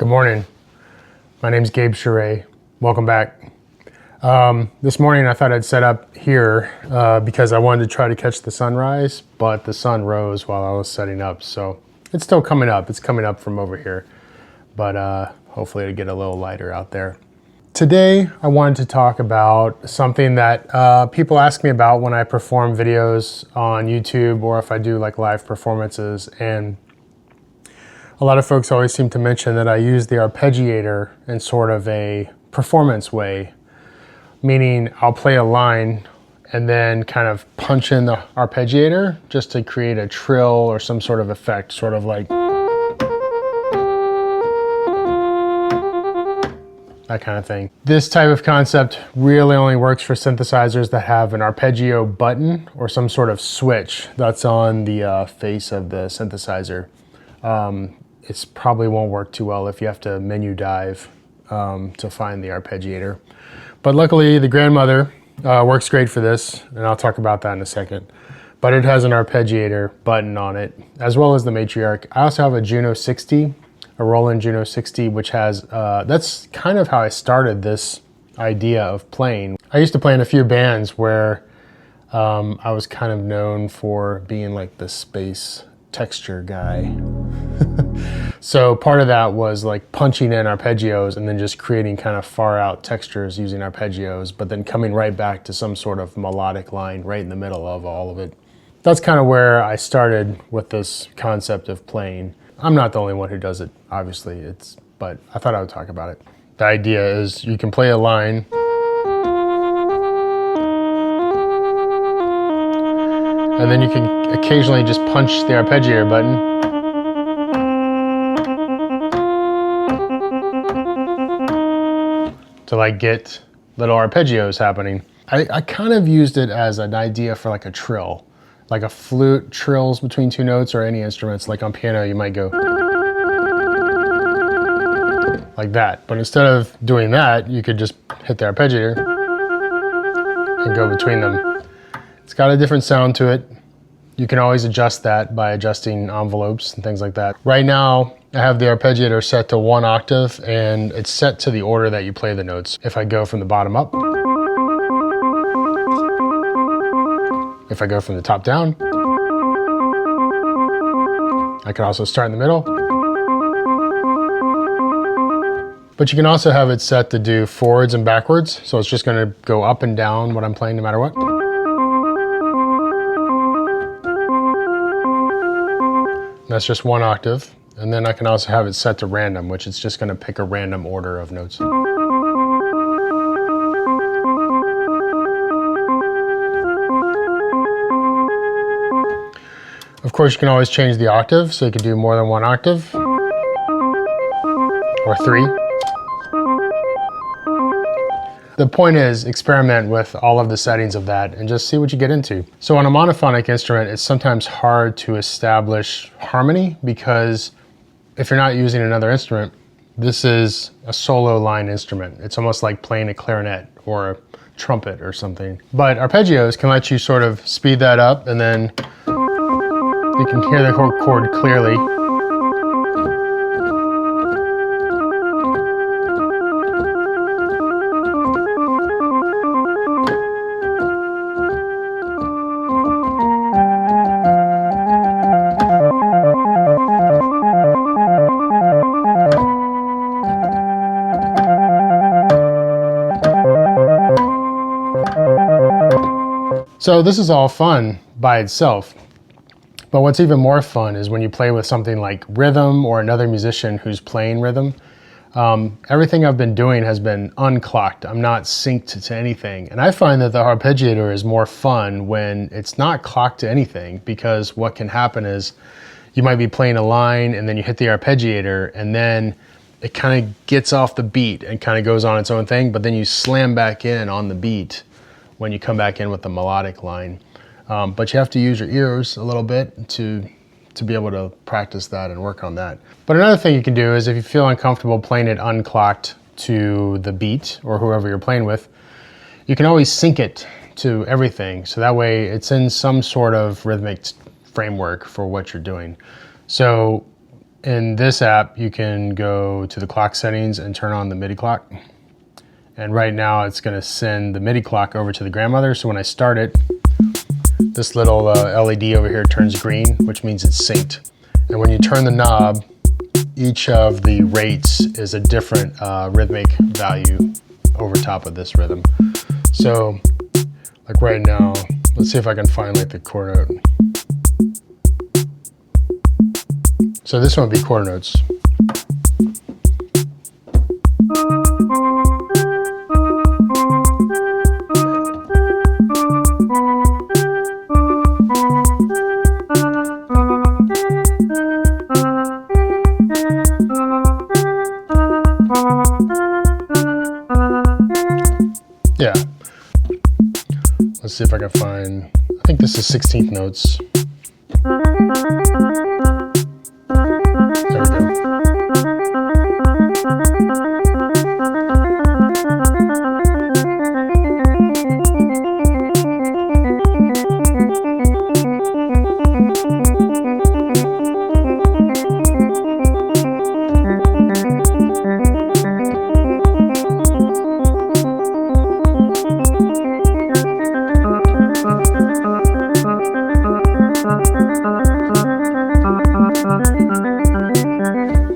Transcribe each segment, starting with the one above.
Good morning. My name's Gabe Charay. Welcome back. This morning I thought I'd set up here because I wanted to try to catch the sunrise, but the sun rose while I was setting up. So it's still coming up. It's coming up from over here, but hopefully it'll get a little lighter out there. Today I wanted to talk about something that people ask me about when I perform videos on YouTube or if I do like live performances. And a lot of folks always seem to mention that I use the arpeggiator in sort of a performance way, meaning I'll play a line and then kind of punch in the arpeggiator just to create a trill or some sort of effect, sort of like that kind of thing. This type of concept really only works for synthesizers that have an arpeggio button or some sort of switch that's on the face of the synthesizer. It probably won't work too well if you have to menu dive to find the arpeggiator. But luckily the Grandmother works great for this, and I'll talk about that in a second. But it has an arpeggiator button on it, as well as the matriarch. I also have a JUNO 60, a Roland JUNO 60, which has, that's kind of how I started this idea of playing. I used to play in a few bands where I was kind of known for being like the space texture guy. So part of that was like punching in arpeggios and then just creating kind of far out textures using arpeggios, but then coming right back to some sort of melodic line right in the middle of all of it. That's kind of where I started with this concept of playing. I'm not the only one who does it, obviously, but I thought I would talk about it. The idea is you can play a line and then you can occasionally just punch the arpeggiator button to like get little arpeggios happening. I kind of used it as an idea for like a trill, like a flute trills between two notes or any instruments. Like on piano, you might go like that. But instead of doing that, you could just hit the arpeggiator and go between them. It's got a different sound to it. You can always adjust that by adjusting envelopes and things like that. Right now, I have the arpeggiator set to 1 octave, and it's set to the order that you play the notes. If I go from the bottom up, if I go from the top down, I can also start in the middle. But you can also have it set to do forwards and backwards, so it's just gonna go up and down what I'm playing no matter what. That's just 1 octave. And then I can also have it set to random, which is just going to pick a random order of notes. Of course, you can always change the octave, so you can do more than 1 octave, or 3. The point is, experiment with all of the settings of that and just see what you get into. So on a monophonic instrument, it's sometimes hard to establish harmony because if you're not using another instrument, this is a solo line instrument. It's almost like playing a clarinet or a trumpet or something. But arpeggios can let you sort of speed that up, and then you can hear the chord clearly. So this is all fun by itself, but what's even more fun is when you play with something like rhythm or another musician who's playing rhythm. Everything I've been doing has been unclocked. I'm not synced to anything. And I find that the arpeggiator is more fun when it's not clocked to anything, because what can happen is you might be playing a line and then you hit the arpeggiator and then it kind of gets off the beat and kind of goes on its own thing, but then you slam back in on the beat when you come back in with the melodic line. But you have to use your ears a little bit to be able to practice that and work on that. But another thing you can do is if you feel uncomfortable playing it unclocked to the beat or whoever you're playing with, you can always sync it to everything. So that way it's in some sort of rhythmic framework for what you're doing. So In this app, you can go to the clock settings and turn on the MIDI clock. And right now it's gonna send the MIDI clock over to the Grandmother. So when I start it, this little LED over here turns green, which means it's synced. And when you turn the knob, each of the rates is a different rhythmic value over top of this rhythm. So like right now, let's see if I can find like the chord note. So this one would be quarter notes. Yeah. Let's see if I can find, I think this is 16th notes. There we go.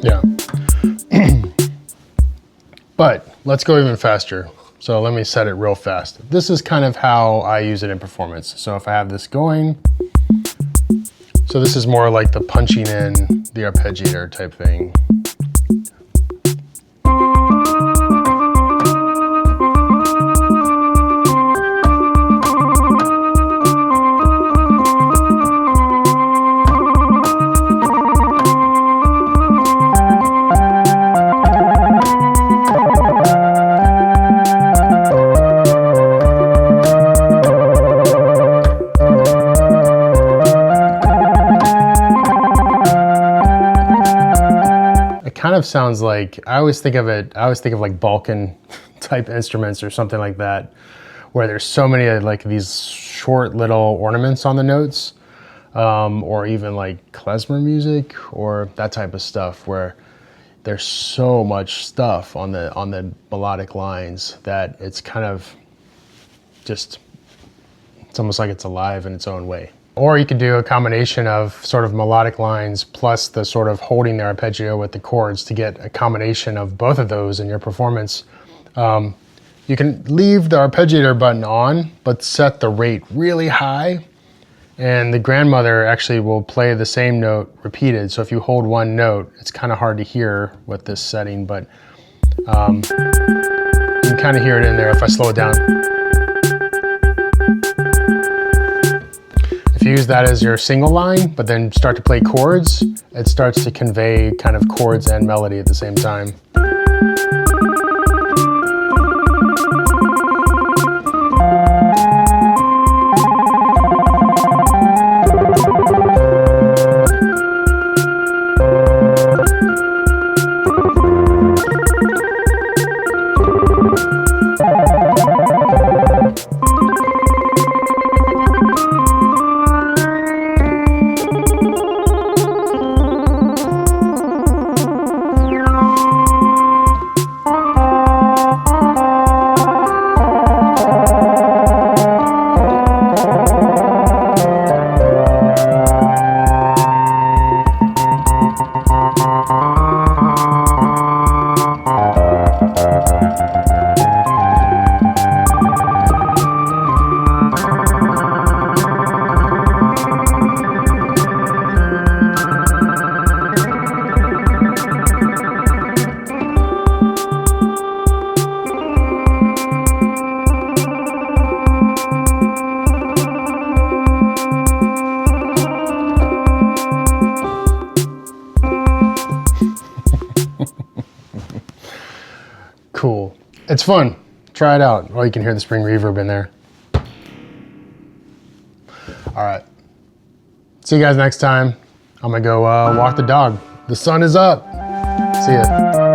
Yeah. But let's go even faster. So let me set it real fast. This is kind of how I use it in performance. So if I have this going, so this is more like the punching in the arpeggiator type thing. Kind of sounds like, I always think of like Balkan type instruments or something like that, where there's so many like these short little ornaments on the notes, or even like klezmer music or that type of stuff, where there's so much stuff on the melodic lines that it's kind of just, it's almost like it's alive in its own way. Or you could do a combination of sort of melodic lines plus the sort of holding the arpeggio with the chords to get a combination of both of those in your performance. You can leave the arpeggiator button on, but set the rate really high, and the Grandmother actually will play the same note repeated. So if you hold one note, it's kind of hard to hear with this setting, but you can kind of hear it in there if I slow it down. If you use that as your single line, but then start to play chords, it starts to convey kind of chords and melody at the same time. Cool. It's fun. Try it out. Oh, you can hear the spring reverb in there. All right. See you guys next time. I'm gonna go walk the dog. The sun is up. See ya.